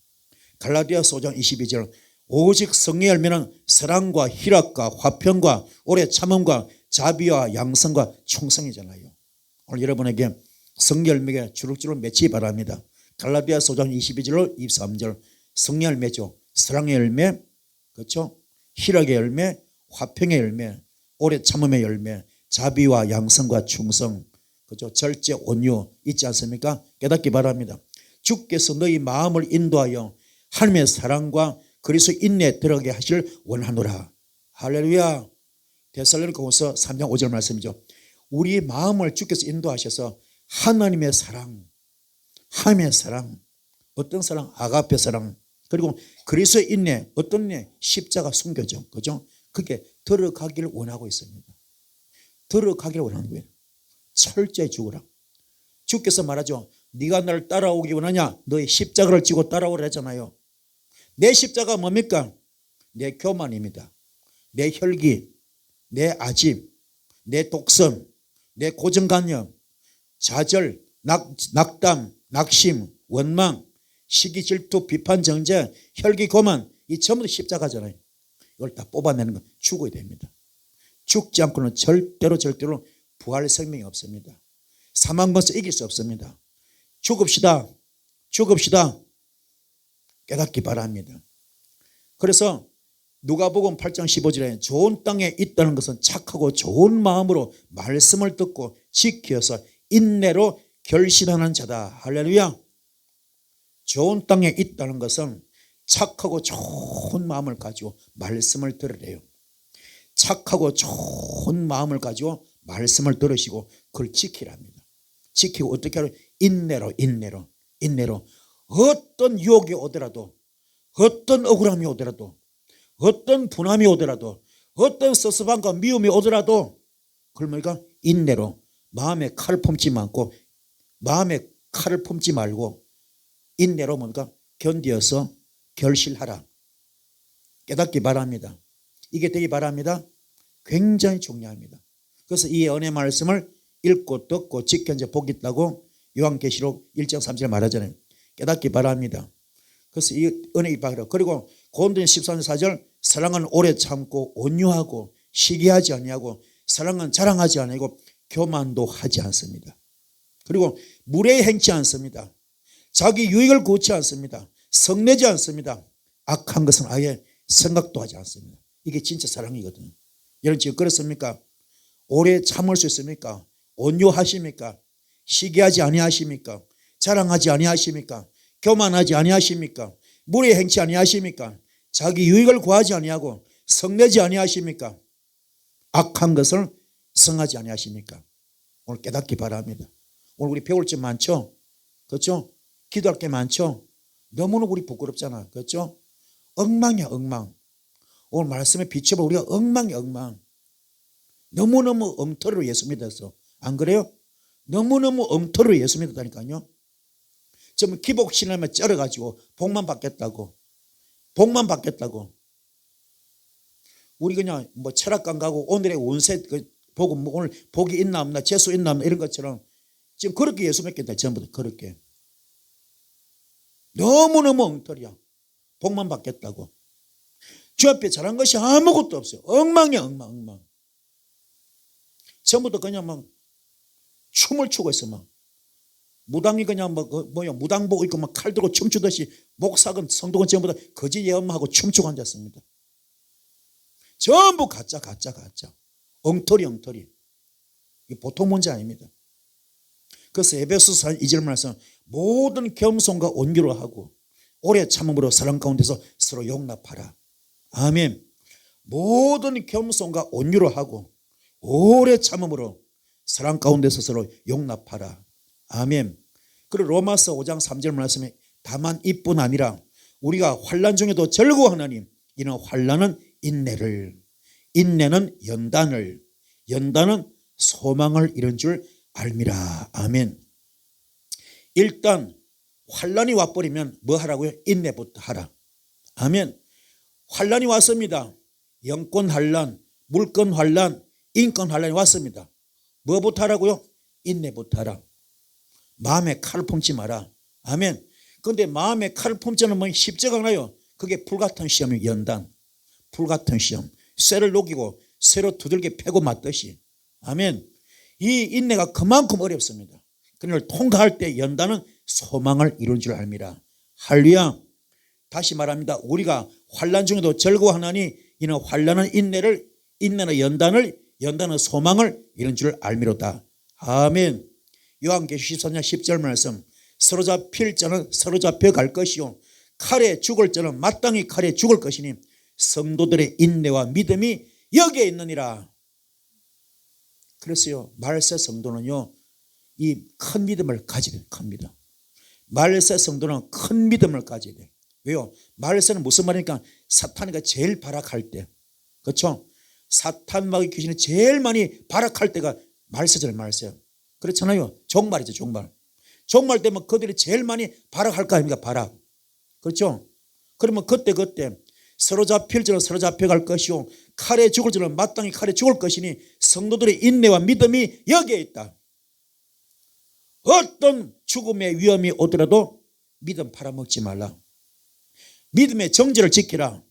갈라디아서 5장 22절, 오직 성령의 열매는 사랑과 희락과 화평과 오래 참음과 자비와 양성과 충성이잖아요. 오늘 여러분에게 성령 열매가 주룩주룩 맺히기 바랍니다. 갈라디아서 5장 22절 23절, 성령 열매죠. 사랑의 열매, 그렇죠? 희락의 열매, 화평의 열매, 오래 참음의 열매, 자비와 양성과 충성, 그죠? 절제, 온유 있지 않습니까? 깨닫기 바랍니다. 주께서 너희 마음을 인도하여 하나님의 사랑과 그리스도의 인내에 들어가게 하실 원하노라. 할렐루야. 데살로니가후서 3장 5절 말씀이죠. 우리 마음을 주께서 인도하셔서 하나님의 사랑, 하나님의 사랑, 어떤 사랑? 아가페 사랑, 그리고 그리스도의 인내, 어떤 인내? 십자가 순교죠. 그죠? 그게 들어가기를 원하고 있습니다. 들어가기를 원하는 거예요. 철저히 죽으라. 주께서 말하죠. 네가 나를 따라오기 원하냐? 너의 십자가를 지고 따라오라 했잖아요. 내 십자가 뭡니까? 내 교만입니다. 내 혈기, 내 아집, 내 독선, 내 고정관념, 좌절, 낙담, 낙심, 원망, 시기, 질투, 비판, 정죄, 혈기, 고만, 이 전부 다 십자가잖아요. 이걸 다 뽑아내는 건 죽어야 됩니다. 죽지 않고는 절대로 부활 생명이 없습니다. 사망권에서 이길 수 없습니다. 죽읍시다. 죽읍시다. 깨닫기 바랍니다. 그래서 누가복음 8장 15절에 좋은 땅에 있다는 것은 착하고 좋은 마음으로 말씀을 듣고 지켜서 인내로 결실하는 자다. 할렐루야. 좋은 땅에 있다는 것은 착하고 좋은 마음을 가지고 말씀을 들으래요. 착하고 좋은 마음을 가지고 말씀을 들으시고 그걸 지키랍니다. 지키고 어떻게 하려? 인내로 어떤 유혹이 오더라도, 어떤 억울함이 오더라도, 어떤 분함이 오더라도, 어떤 섭섭함과 미움이 오더라도 그걸 뭐니까? 인내로 마음에 칼을 품지 않고, 마음에 칼을 품지 말고 인내로 뭔가 견디어서 결실하라. 깨닫기 바랍니다. 이게 되기 바랍니다. 굉장히 중요합니다. 그래서 이 은혜 말씀을 읽고 듣고 지켜 이제 복이 있다고 요한계시록 1장 3절 말하잖아요. 깨닫기 바랍니다. 그래서 이 은혜가 바로, 그리고 고린도전서 13장 4절, 사랑은 오래 참고 온유하고 시기하지 아니하고 사랑은 자랑하지 아니하고 교만도 하지 않습니다. 그리고 무례히 행치 않습니다. 자기 유익을 구치 않습니다. 성내지 않습니다. 악한 것은 아예 생각도 하지 않습니다. 이게 진짜 사랑이거든요. 여러분 지금 그렇습니까? 오래 참을 수 있습니까? 온유하십니까? 시기하지 아니하십니까? 자랑하지 아니하십니까? 교만하지 아니하십니까? 무례히 행치 아니하십니까? 자기 유익을 구하지 아니하고 성내지 아니하십니까? 악한 것을 성하지 아니하십니까? 오늘 깨닫기 바랍니다. 오늘 우리 배울 점 많죠? 그렇죠? 기도할 게 많죠? 너무나 우리 부끄럽잖아. 그렇죠? 엉망이야, 엉망. 오늘 말씀에 비춰봐. 우리가 엉망이야, 엉망. 너무너무 엉터리로 예수 믿었어. 안 그래요? 너무너무 엉터리로 예수 믿었다니까요. 좀 기복신앙만 쩔어가지고 복만 받겠다고. 복만 받겠다고. 우리 그냥 뭐 철학관 가고 오늘의 운세 보고 뭐 오늘 복이 있나 없나 재수 있나 없나 이런 것처럼 지금 그렇게 예수 믿겠다. 전부 다 그렇게. 너무너무 엉터리야. 복만 받겠다고. 주 앞에 잘한 것이 아무것도 없어요. 엉망이야, 엉망, 엉망. 전부 다 그냥 막 춤을 추고 있어. 막 무당이 그냥 무당복 입고 막 칼 들고 춤추듯이 목사건 성도건 전부 다 거짓 예언하고 춤추고 앉았습니다. 전부 가짜. 엉터리. 이게 보통 문제 아닙니다. 그래서 에베소서 2절 말씀 모든 겸손과 온유로 하고 오래 참음으로 사랑 가운데서 서로 용납하라. 아멘. 모든 겸손과 온유로 하고 오래 참음으로 사랑 가운데서 서로 용납하라. 아멘. 그리고 로마서 5장 3절 말씀에 다만 이뿐 아니라 우리가 환난 중에도 즐거워하나니 이는 환난은 인내를, 인내는 연단을, 연단은 소망을 이룬 줄 알미라. 아멘. 일단 환난이 와버리면 뭐 하라고요? 인내부터 하라. 아멘. 환난이 왔습니다. 영권 환난, 물권 환난, 인권 환난이 왔습니다. 뭐부터 하라고요? 인내부터 하라. 마음에 칼을 품지 마라. 아멘. 그런데 마음에 칼을 품지는 뭐 쉽지가 않아요. 그게 불같은 시험이 연단, 불같은 시험. 쇠를 녹이고 쇠로 두들겨 패고 맞듯이. 아멘. 이 인내가 그만큼 어렵습니다. 그걸 통과할 때 연단은 소망을 이룬 줄 압니다. 할렐루야. 다시 말합니다. 우리가 환난 중에도 즐거워하나니 이는 환난은 인내를, 인내는 연단을, 연단은 소망을 이룬 줄 알미로다. 아멘. 요한계시록 14장 10절 말씀 사로잡힐 자는 사로잡혀 갈 것이요 칼에 죽을 자는 마땅히 칼에 죽을 것이니 성도들의 인내와 믿음이 여기에 있느니라. 그래서요 말세 성도는요 이 큰 믿음을 가지게 돼요. 큰 믿음. 말세 성도는 큰 믿음을 가져야 돼요. 왜요? 말세는 무슨 말이니까 사탄이가 제일 발악할 때, 그렇죠? 사탄 마귀 귀신이 제일 많이 발악할 때가 말세절 말세. 그렇잖아요. 종말이죠. 종말. 종말 때면 그들이 제일 많이 발악할 거 아닙니까? 발악. 그렇죠? 그러면 그때 서로 잡힐 줄은 서로 잡혀갈 것이요 칼에 죽을 줄은 마땅히 칼에 죽을 것이니 성도들의 인내와 믿음이 여기에 있다. 어떤 죽음의 위험이 오더라도 믿음 팔아먹지 말라. 믿음의 정죄를 지키라.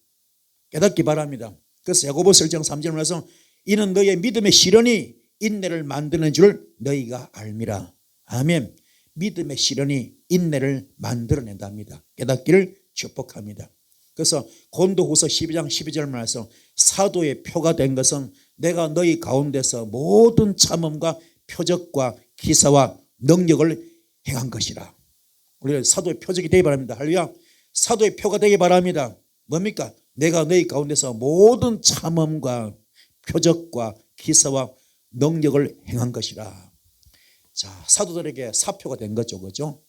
깨닫기 바랍니다. 그래서 야고보서 1장 3절 말씀 이는 너의 믿음의 시련이 인내를 만드는 줄 너희가 알미라. 아멘. 믿음의 시련이 인내를 만들어낸답니다. 깨닫기를 축복합니다. 그래서 고린도후서 12장 12절 말씀 사도의 표가 된 것은 내가 너희 가운데서 모든 참음과 표적과 기사와 능력을 행한 것이라. 우리가 사도의 표적이 되기 바랍니다. 할렐루야. 사도의 표가 되기 바랍니다. 뭡니까? 내가 너희 가운데서 모든 참음과 표적과 기사와 능력을 행한 것이라. 자, 사도들에게 사표가 된 거죠. 그죠?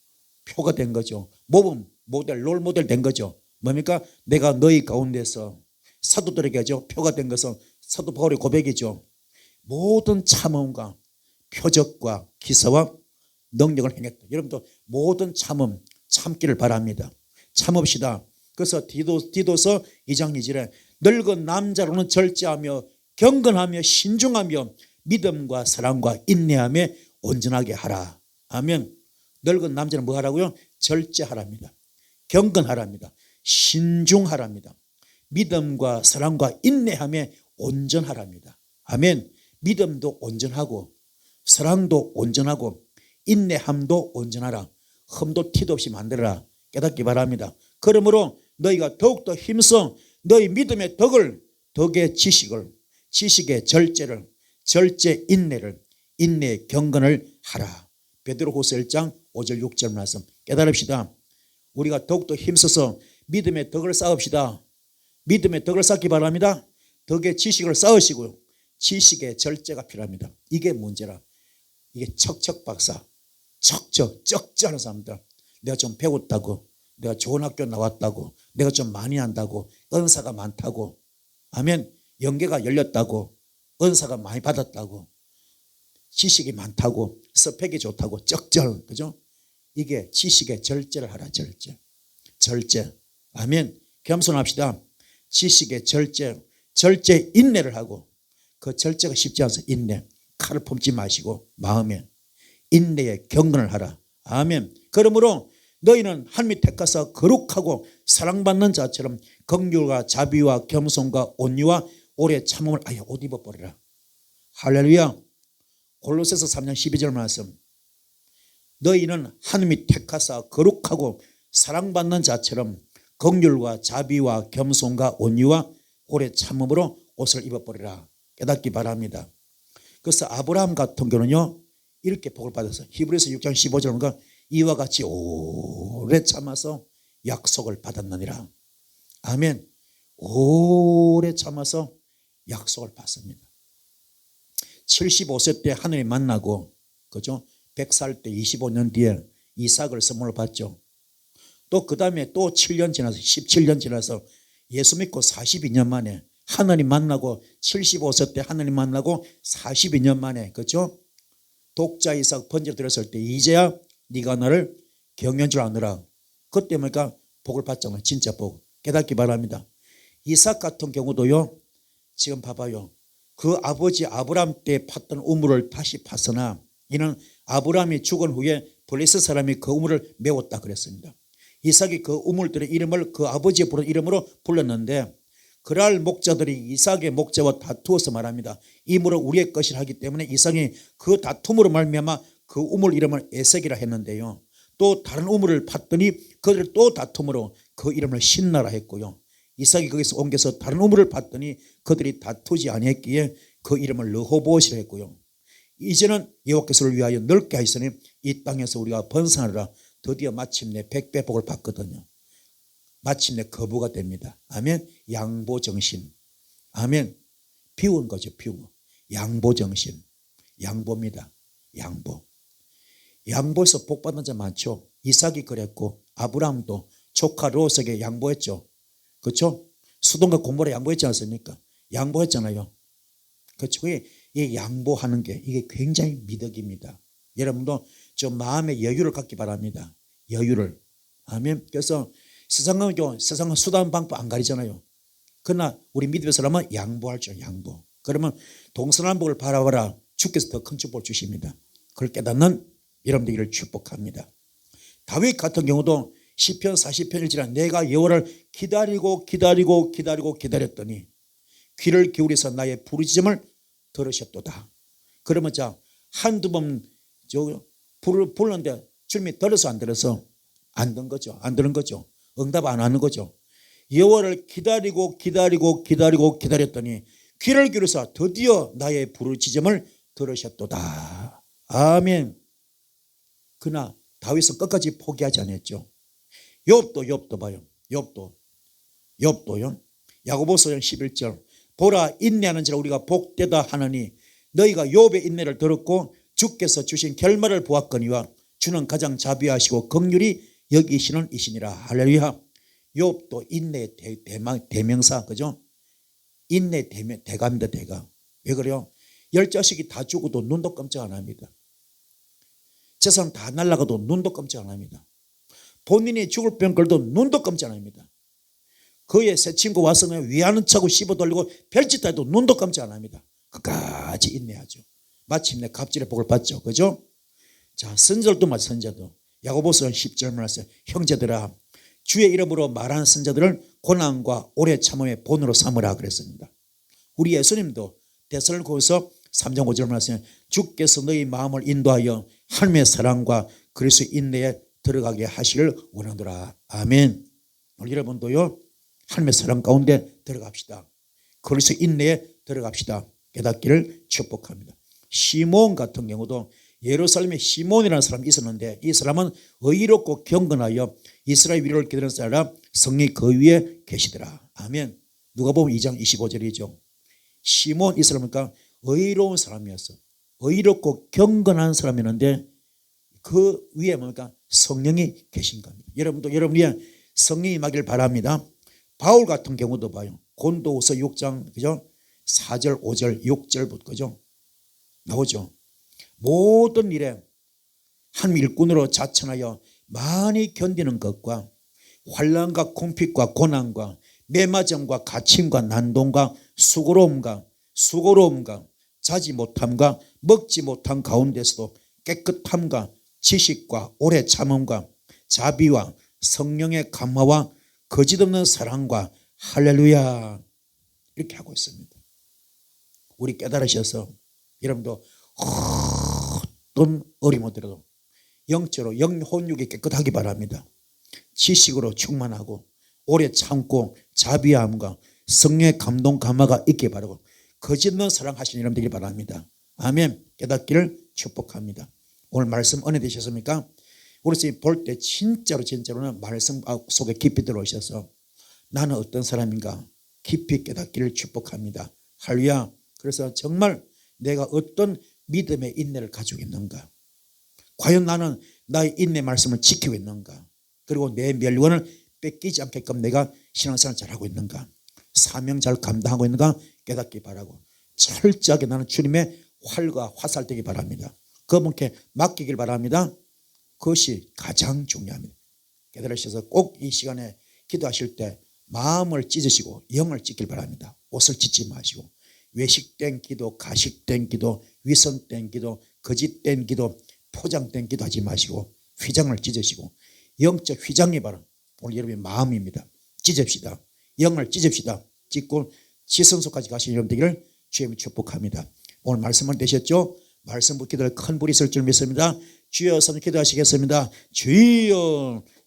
표가 된 거죠. 모범, 모델, 롤 모델 된 거죠. 뭡니까? 내가 너희 가운데서 사도들에게죠. 표가 된 것은 사도 바울의 고백이죠. 모든 참음과 표적과 기사와 능력을 행했다. 여러분도 모든 참음, 참기를 바랍니다. 참읍시다. 그래서 디도서 2장 2절에 늙은 남자로는 절제하며 경건하며 신중하며 믿음과 사랑과 인내하며 온전하게 하라. 아멘. 늙은 남자는 뭐 하라고요? 절제하랍니다. 경건하랍니다. 신중하랍니다. 믿음과 사랑과 인내하며 온전하랍니다. 아멘. 믿음도 온전하고 사랑도 온전하고 인내함도 온전하라. 흠도 티도 없이 만들어라. 깨닫기 바랍니다. 그러므로 너희가 더욱더 힘써 너희 믿음의 덕의 지식을, 지식의 절제를, 절제 인내를, 인내의 경건을 하라. 베드로후서 1장 5절 6절 말씀 깨달읍시다. 우리가 더욱더 힘써서 믿음의 덕을 쌓읍시다. 믿음의 덕을 쌓기 바랍니다. 덕의 지식을 쌓으시고요. 지식의 절제가 필요합니다. 이게 문제라. 이게 척척박사, 쩍쩍하는 사람들. 내가 좀 배웠다고, 내가 좋은 학교 나왔다고, 내가 좀 많이 한다고, 은사가 많다고, 아멘. 영계가 열렸다고, 은사가 많이 받았다고, 지식이 많다고, 스펙이 좋다고, 쩍쩍, 그죠? 이게 지식의 절제를 하라. 절제. 아멘. 겸손합시다. 지식의 절제 인내를 하고, 그 절제가 쉽지 않아서 인내, 칼을 품지 마시고 마음에 인내의 경건을 하라. 아멘. 그러므로 너희는 하나님이 택하사 거룩하고 사랑받는 자처럼 긍휼과 자비와 겸손과 온유와 오래 참음을 아예 옷 입어버리라. 할렐루야. 골로새서 3장 12절 말씀 너희는 하나님이 택하사 거룩하고 사랑받는 자처럼 긍휼과 자비와 겸손과 온유와 오래 참음으로 옷을 입어버리라. 깨닫기 바랍니다. 그래서 아브라함 같은 경우는요 이렇게 복을 받아서 히브리서 6장 15절 보니까 이와 같이 오래 참아서 약속을 받았느니라. 아멘. 오래 참아서 약속을 받습니다. 75세 때 하늘이 만나고 그죠? 100살 때 25년 뒤에 이삭을 선물을 받죠. 또 그 다음에 또 7년 지나서 17년 지나서 예수 믿고 42년 만에 하나님 만나고 75세 때 하나님 만나고 42년 만에 그죠? 독자 이삭 번제를 드렸을 때 이제야 네가 나를 경외한 줄 아느라. 그때 뭐니까 복을 받잖아요. 진짜 복 깨닫기 바랍니다. 이삭 같은 경우도요 지금 봐봐요. 그 아버지 아브라함 때 팠던 우물을 다시 팠으나 이는 아브라함이 죽은 후에 블레셋 사람이 그 우물을 메웠다 그랬습니다. 이삭이 그 우물들의 이름을 그 아버지의 부른 이름으로 불렀는데 그랄 목자들이 이삭의 목자와 다투어서 말합니다. 이 물은 우리의 것이라 하기 때문에 이삭이 그 다툼으로 말미암아 그 우물 이름을 에색이라 했는데요. 또 다른 우물을 팠더니 그들이 또 다툼으로 그 이름을 신나라 했고요. 이삭이 거기서 옮겨서 다른 우물을 팠더니 그들이 다투지 아니했기에 그 이름을 르호보엇이라 했고요. 이제는 여호와께서를 위하여 넓게 하시니 이 땅에서 우리가 번성하라. 드디어 마침내 백배복을 받거든요. 마침내 거부가 됩니다. 아멘. 양보정신. 아멘. 비운 거죠. 비운. 양보정신. 양보입니다. 양보. 양보해서 복 받는 자 많죠. 이삭이 그랬고 아브라함도 조카 롯에게 양보했죠. 그렇죠? 수동과 고모라 양보했지 않습니까? 양보했잖아요. 그렇죠? 이 양보하는 게 이게 굉장히 미덕입니다. 여러분도 좀 마음의 여유를 갖기 바랍니다. 여유를. 아멘. 그래서 세상은 수단 방법 안 가리잖아요. 그러나 우리 믿음의 사람은 양보할 줄 양보. 그러면 동서남북을 바라봐라. 주께서 더 큰 축복을 주십니다. 그걸 깨닫는 여러분들을 축복합니다. 다윗 같은 경우도 시편 40편 1절에 내가 여호와를 기다렸더니 귀를 기울여서 나의 부르짖음을 들으셨도다. 그러면 자 한두 번 불렀는데 주님이 들어서 안 들어서 안 듣는 거죠. 안 듣는 거죠. 응답 안 하는 거죠. 여호와를 기다렸더니 귀를 기울여서 드디어 나의 부르짖음을 들으셨도다. 아멘. 그러나 다윗은 끝까지 포기하지 않았죠. 욥도 봐요. 욥도요. 야고보서 11절 보라 인내하는 자라 우리가 복되다 하느니 너희가 욥의 인내를 들었고 주께서 주신 결말을 보았거니와 주는 가장 자비하시고 긍휼히 여기시는 이시니라. 할렐루야. 욥도 인내의 대명사 그죠? 인내 대가입니다. 대가. 왜 그래요? 10자식이 다 죽어도 눈도 깜짝 안 합니다. 재산 다 날아가도 눈도 깜짝 안 합니다. 본인이 죽을 병 걸도 눈도 깜짝 안 합니다. 그의 새 친구 와서 그냥 위하는 차고 씹어 돌리고 별짓 해도 눈도 깜짝 안 합니다. 끝까지 인내하죠. 마침내 갑질의 복을 받죠. 그죠? 자, 선절도 선자도 야고보서 10절 말씀 형제들아 주의 이름으로 말하는 선자들을 고난과 오래 참음의 본으로 삼으라 그랬습니다. 우리 예수님도 데살로니가서 3장 5절 말씀 주께서 너희 마음을 인도하여 하나님의 사랑과 그리스도의 인내에 들어가게 하시기를 원하노라. 아멘. 여러분도요 하나님의 사랑 가운데 들어갑시다. 그리스도의 인내에 들어갑시다. 깨닫기를 축복합니다. 시몬 같은 경우도 예루살렘에 시몬이라는 사람이 있었는데 이 사람은 의롭고 경건하여 이스라엘 위로를 기다리는 사람 성령이 그 위에 계시더라. 아멘. 누가 보면 2장 25절이죠. 시몬 이 사람은 의로운 사람이었어. 의롭고 경건한 사람이었는데 그 위에 뭡니까? 성령이 계신 겁니다. 여러분도 여러분 위에 성령이 임하기를 바랍니다. 바울 같은 경우도 봐요. 고린도후서 6장 그죠? 4절 5절 6절부터 그죠? 나오죠. 모든 일에 한 일꾼으로 자천하여 많이 견디는 것과 환난과 공핍과 고난과 매맞음과 갇힘과 난동과 수고로움과 자지 못함과 먹지 못한 가운데서도 깨끗함과 지식과 오래 참음과 자비와 성령의 감화와 거짓없는 사랑과 할렐루야 이렇게 하고 있습니다. 우리 깨달으셔서 여러분도 어떤 어려움이 들어도 영적으로 영혼육이 깨끗하기 바랍니다. 지식으로 충만하고 오래 참고 자비함과 성령의 감동 감화가 있기 바라고 거짓없는 사랑하시는 여러분 되길 바랍니다. 아멘. 깨닫기를 축복합니다. 오늘 말씀 은혜 되셨습니까? 우리 볼 때 진짜로는 말씀 속에 깊이 들어오셔서 나는 어떤 사람인가 깊이 깨닫기를 축복합니다. 할렐루야. 그래서 정말 내가 어떤 믿음의 인내를 가지고 있는가, 과연 나는 나의 인내 말씀을 지키고 있는가, 그리고 내 멸관을 뺏기지 않게끔 내가 신앙생활을 잘하고 있는가, 사명 잘 감당하고 있는가 깨닫기 바라고, 철저하게 나는 주님의 활과 화살 되기 바랍니다. 그분께 맡기길 바랍니다. 그것이 가장 중요합니다. 깨달으셔서 꼭 이 시간에 기도하실 때 마음을 찢으시고 영을 찢길 바랍니다. 옷을 찢지 마시고 외식된 기도, 가식된 기도, 위선된 기도, 거짓된 기도, 포장된 기도 하지 마시고 휘장을 찢으시고, 영적 휘장이 바로 오늘 여러분의 마음입니다. 찢읍시다. 영을 찢읍시다. 찢고 지성소까지 가시는 여러분 되기를 주님이 축복합니다. 오늘 말씀은 되셨죠? 말씀 기도를 큰 불이 있을 줄 믿습니다. 주여, 선을 기도하시겠습니다. 주여.